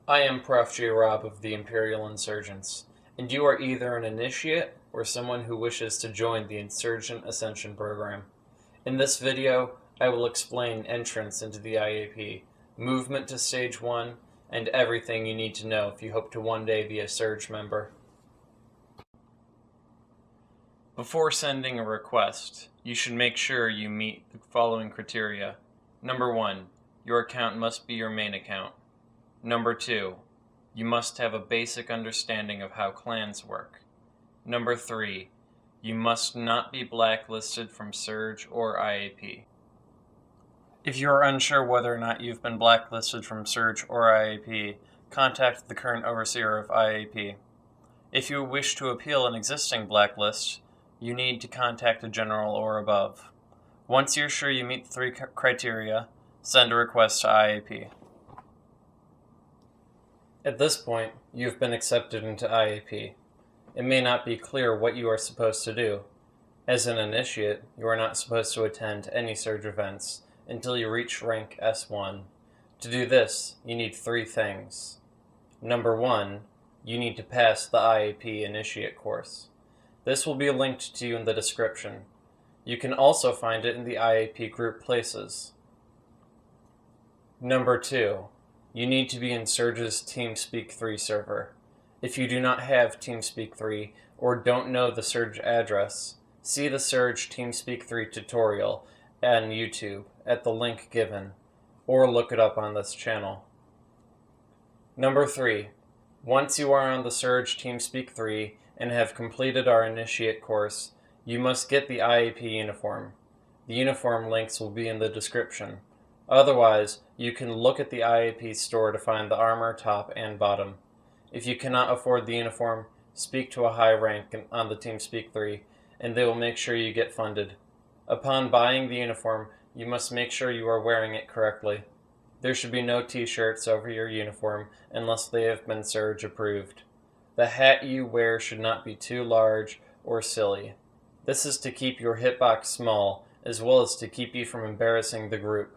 I am Prof. J. Rob of the Imperial Insurgents, and you are either an initiate or someone who wishes to join the Insurgent Ascension program. In this video, I will explain entrance into the IAP, movement to Stage 1, and everything you need to know if you hope to one day be a Surge member. Before sending a request, you should make sure you meet the following criteria. Number 1, your account must be your main account. Number 2, you must have a basic understanding of how clans work. Number 3, you must not be blacklisted from Surge or IAP. If you are unsure whether or not you've been blacklisted from Surge or IAP, contact the current overseer of IAP. If you wish to appeal an existing blacklist, you need to contact a general or above. Once you're sure you meet the 3 criteria, send a request to IAP. At this point, you've been accepted into IAP. It may not be clear what you are supposed to do. As an initiate, you are not supposed to attend any Surge events until you reach rank S1. To do this, you need 3 things. Number 1, you need to pass the IAP Initiate course. This will be linked to you in the description. You can also find it in the IAP group places. Number 2, you need to be in Surge's TeamSpeak 3 server. If you do not have TeamSpeak 3 or don't know the Surge address, see the Surge TeamSpeak 3 tutorial on YouTube at the link given, or look it up on this channel. Number 3, once you are on the Surge TeamSpeak 3 and have completed our Initiate course, you must get the IAP uniform. The uniform links will be in the description. Otherwise, you can look at the IAP store to find the armor top and bottom. If you cannot afford the uniform, speak to a high rank on the TeamSpeak 3, and they will make sure you get funded. Upon buying the uniform, you must make sure you are wearing it correctly. There should be no t-shirts over your uniform unless they have been Surge approved. The hat you wear should not be too large or silly. This is to keep your hitbox small, as well as to keep you from embarrassing the group.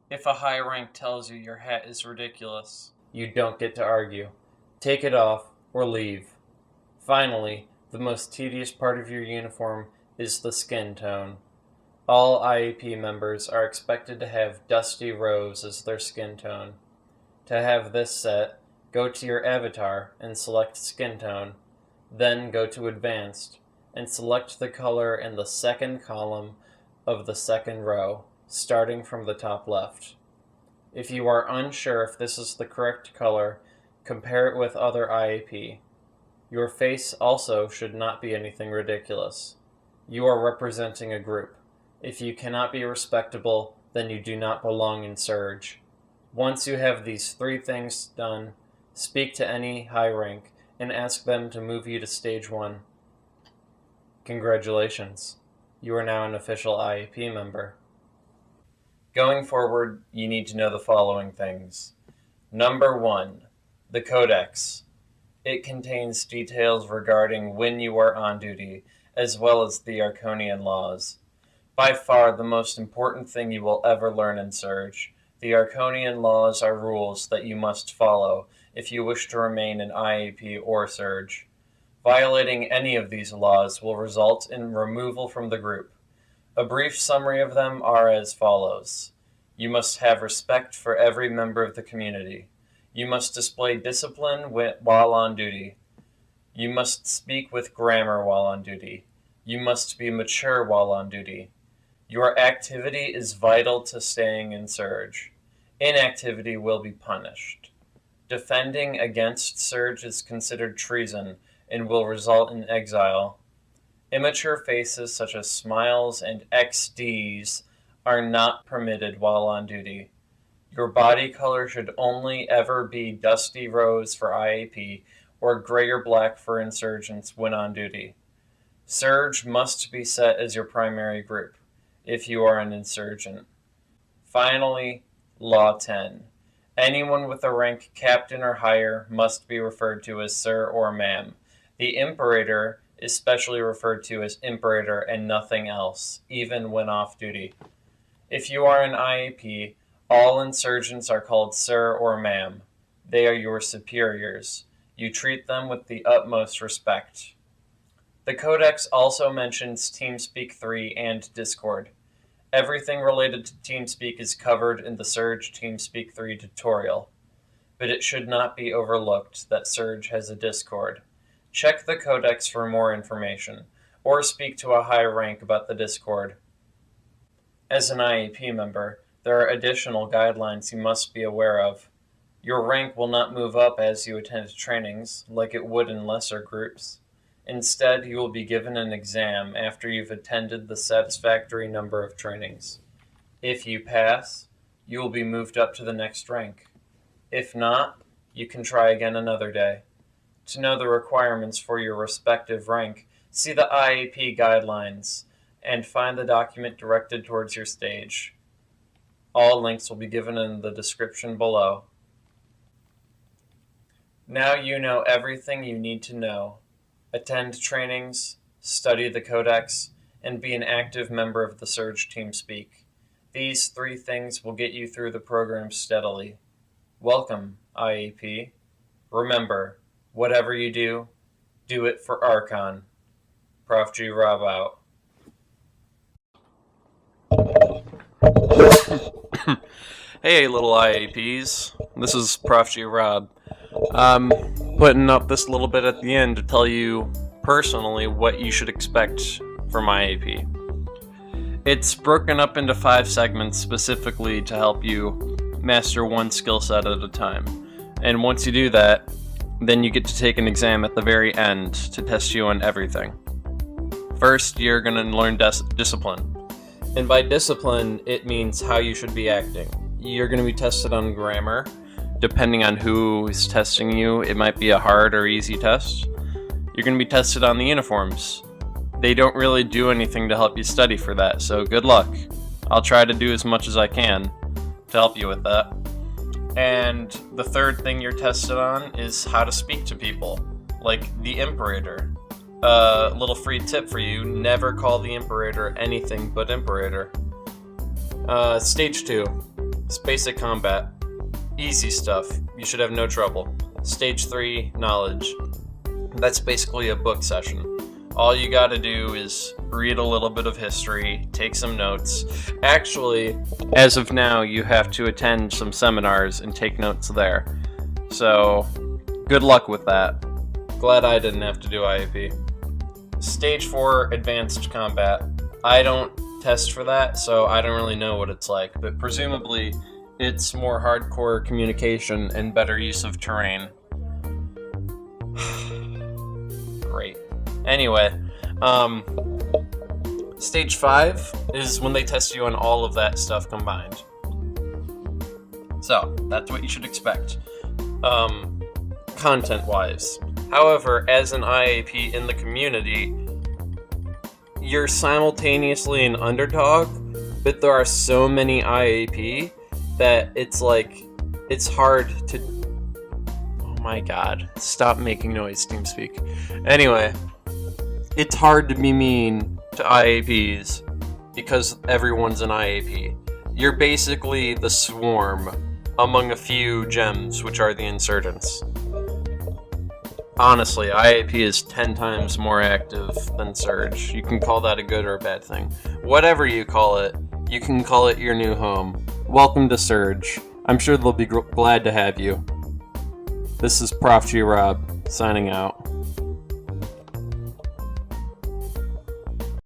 If a high rank tells you your hat is ridiculous, you don't get to argue. Take it off or leave. Finally, the most tedious part of your uniform is the skin tone. All IAP members are expected to have dusty rose as their skin tone. To have this set, go to your avatar and select skin tone, then go to advanced and select the color in the second column of the second row, starting from the top left. If you are unsure if this is the correct color, compare it with other IAP. Your face also should not be anything ridiculous. You are representing a group. If you cannot be respectable, then you do not belong in Surge. Once you have these 3 things done, speak to any high rank and ask them to move you to Stage 1. Congratulations, you are now an official IAP member. Going forward, you need to know the following things. Number 1, the Codex. It contains details regarding when you are on duty, as well as the Arconian laws. By far the most important thing you will ever learn in Surge. The Arconian laws are rules that you must follow if you wish to remain in IAP or Surge. Violating any of these laws will result in removal from the group. A brief summary of them are as follows. You must have respect for every member of the community. You must display discipline while on duty. You must speak with grammar while on duty. You must be mature while on duty. Your activity is vital to staying in Surge. Inactivity will be punished. Defending against Surge is considered treason and will result in exile. Immature faces such as smiles and XDs are not permitted while on duty. Your body color should only ever be dusty rose for IAP or gray or black for insurgents when on duty. Surge must be set as your primary group if you are an insurgent. Finally, Law 10. Anyone with a rank captain or higher must be referred to as Sir or Ma'am. The Imperator is specially referred to as Imperator and nothing else, even when off duty. If you are an IAP, all insurgents are called Sir or Ma'am. They are your superiors. You treat them with the utmost respect. The Codex also mentions TeamSpeak 3 and Discord. Everything related to TeamSpeak is covered in the Surge TeamSpeak 3 tutorial, but it should not be overlooked that Surge has a Discord. Check the Codex for more information, or speak to a higher rank about the Discord. As an IAP member, there are additional guidelines you must be aware of. Your rank will not move up as you attend trainings, like it would in lesser groups. Instead, you will be given an exam after you've attended the satisfactory number of trainings. If you pass, you will be moved up to the next rank. If not, you can try again another day. To know the requirements for your respective rank, see the IAP guidelines and find the document directed towards your stage. All links will be given in the description below. Now you know everything you need to know. Attend trainings, study the Codex, and be an active member of the Surge TeamSpeak. These 3 things will get you through the program steadily. Welcome, IAP. Remember, whatever you do, do it for Archon. Prof. G. Rob out. Hey, little IAPs. This is Prof. G. Rob. I'm putting up this little bit at the end to tell you personally what you should expect from IAP. It's broken up into 5 segments specifically to help you master one skill set at a time. And once you do that, then you get to take an exam at the very end to test you on everything. First, you're going to learn discipline. And by discipline, it means how you should be acting. You're going to be tested on grammar. Depending on who is testing you, it might be a hard or easy test. You're going to be tested on the uniforms. They don't really do anything to help you study for that, so good luck. I'll try to do as much as I can to help you with that. And the third thing you're tested on is how to speak to people, like the Imperator. A little free tip for you, never call the Imperator anything but Imperator. Stage 2, it's basic combat. Easy stuff, you should have no trouble. Stage 3, knowledge. That's basically a book session. All you gotta do is read a little bit of history, take some notes. Actually, as of now, you have to attend some seminars and take notes there. So, good luck with that. Glad I didn't have to do IAP. Stage 4, advanced combat. I don't test for that, so I don't really know what it's like, but presumably it's more hardcore communication and better use of terrain. Great. Anyway, stage 5 is when they test you on all of that stuff combined. So, that's what you should expect, content-wise. However, as an IAP in the community, you're simultaneously an underdog, but there are so many IAP that it's like, it's hard to... Oh my god, stop making noise, TeamSpeak. Anyway, it's hard to be mean to IAPs because everyone's an IAP. You're basically the swarm among a few gems, which are the insurgents. Honestly, IAP is 10 times more active than Surge. You can call that a good or a bad thing. Whatever you call it, you can call it your new home. Welcome to Surge. I'm sure they'll be glad to have you. This is Prof. G. Rob, signing out.